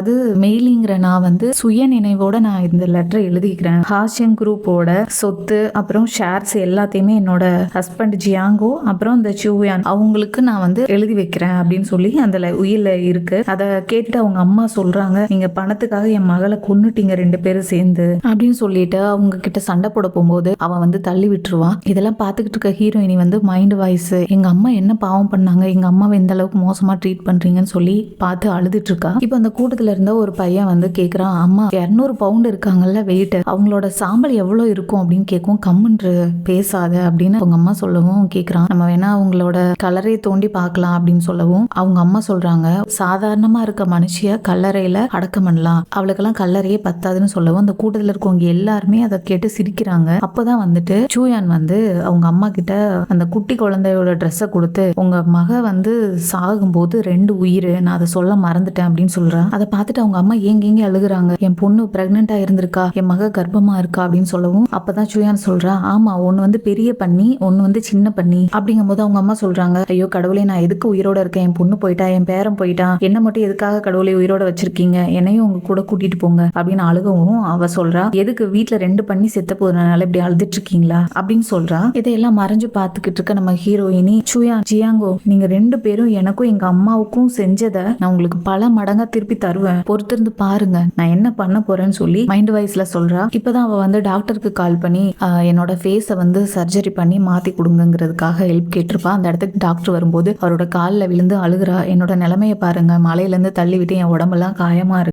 அது மெயிலிங்கிற நான் வந்து சுய நினைவோட நான் இந்த லெட்டரை எழுதிக்கிறேன். ஹாஷியன் குரூப்போட சொத்து அப்புறம் ஷேர்ஸ் எல்லாத்தையுமே என்னோட ஹஸ்பண்ட் ஜியாங்கோ அப்புறம் இந்த சூயான் அவங்களுக்கு நான் வந்து எழுதி வைக்கிறேன் அப்படின்னு சொல்லி அந்த உயிரில் இருக்கு. அதை கேட்டுட்டு அவங்க அம்மா சொல்றாங்க, நீங்க பணத்துக்காக என் மகளை கொன்னுட்டீங்க 2 பேரும் சேர்ந்து அப்படின்னு சொல்லிட்டு அவங்க கிட்ட சண்டை போட போகும்போது அவன் வந்து தள்ளி விட்டுருவான். இதெல்லாம் பார்த்துக்கிட்டு இருக்க ஹீரோயினி வந்து மைண்ட் வாய்ஸ், எங்க அம்மா என்ன பாவம் பண்ணாங்க, எங்க அம்மாவை எந்த அளவுக்கு மோசமா ட்ரீட் பண்றீங்கன்னு சொல்லி பார்த்து அழுதுட்டு இருக்கா. இப்போ அந்த கூட்டத்துல இருந்த ஒரு பையன் வந்து கேக்குறான், அம்மா 200 பவுண்ட் இருக்காங்கல்ல வெயிட், அவங்களோட சாம்பல் எவ்வளவு இருக்கும் அப்படின்னு கேட்கும். கம்முன்று பேசாத அப்படின்னு அவங்க அம்மா சொல்லவும் கேக்குறான், நம்ம வேணா அவங்களோட கலரை தோண்டி பார்க்கலாம் அப்படின்னு சொல்லவும் அவங்க அம்மா சொல்றாங்க, சாதாரணமா இருக்க மனுஷிய கல்லறையில அடக்கம் பண்ணலாம், அவளுக்கெல்லாம் கல்லறையே பத்தாதுன்னு சொல்லவும் அந்த கூட்டத்துல இருக்கவங்க எல்லாருமே அதை கேட்டு சிரிக்கிறாங்க. அப்பதான் வந்துட்டு சூயான் வந்து அவங்க அம்மா கிட்ட அந்த குட்டி குழந்தையோட ட்ரெஸ்ஸை கொடுத்து, உங்க மக வந்து சாகும்போது 2 உயிர், நான் அதை சொல்ல மறந்துட்டேன் அப்படின்னு சொல்றான். அதை பார்த்துட்டு அவங்க அம்மா ஏங்க அழுகுறாங்க, என் பொண்ணு பிரெக்னெண்டா இருந்திருக்கா, என் மக கர்ப்பமா இருக்கா அப்படின்னு சொல்லவும் அப்பதான் சூயான் சொல்றா, ஆமா ஒன்னு வந்து பெரிய பண்ணி ஒன்னு வந்து சின்ன பண்ணி அப்படிங்கும் போது அவங்க அம்மா சொல்றாங்க, ஐயோ கடவுளே நான் எதுக்கு உயிரோட இருக்கேன், என் பொண்ணு போயிட்டா, என் பேரன் போயிட்டான், என்ன மட்டும் எதுக்காக கடவுளை உயிரோட வச்சிருக்கீங்க, என்னையும் உங்க கூட கூட்டிட்டு போங்க அப்படின்னு அழுகவும் அவ சொல்றா, எதுக்கு வீட்டுல 2 பண்ணி செத்த போதுனால இப்படி அழுதுட்டு இருக்கீங்களா அப்படின்னு சொல்றா. இதையெல்லாம் மறைஞ்சு பார்த்துக்கிட்டு இருக்க நம்ம ஹீரோயினி, சூயான் ஜியாங்கோ நீங்க 2 பேரும் எனக்கும் எங்க அம்மாவுக்கும் செஞ்சதை நான் உங்களுக்கு பல மடங்கா திருப்பி தருவேன், பொறுத்திருந்து பாருங்க நான் என்ன பண்ண போறேன்னு சொல்லி மைண்ட் வாய்ஸ்ல சொல்றா. இப்பதான் அவ வந்து டாக்டருக்கு கால் பண்ணி என்னோட ஃபேஸை வந்து சர்ஜரி பண்ணி மாத்தி கொடுங்கிறதுக்காக ஹெல்ப் கேட்டிருப்பா. அந்த இடத்துக்கு டாக்டர் வரும்போது அவரோட காலில் விழுந்து அழுகுறா, என்னோட நிலைமையை பாருங்க, மலையில இருந்து தள்ளி விட்டு என் உடம்பெல்லாம் காயமா இருக்கு.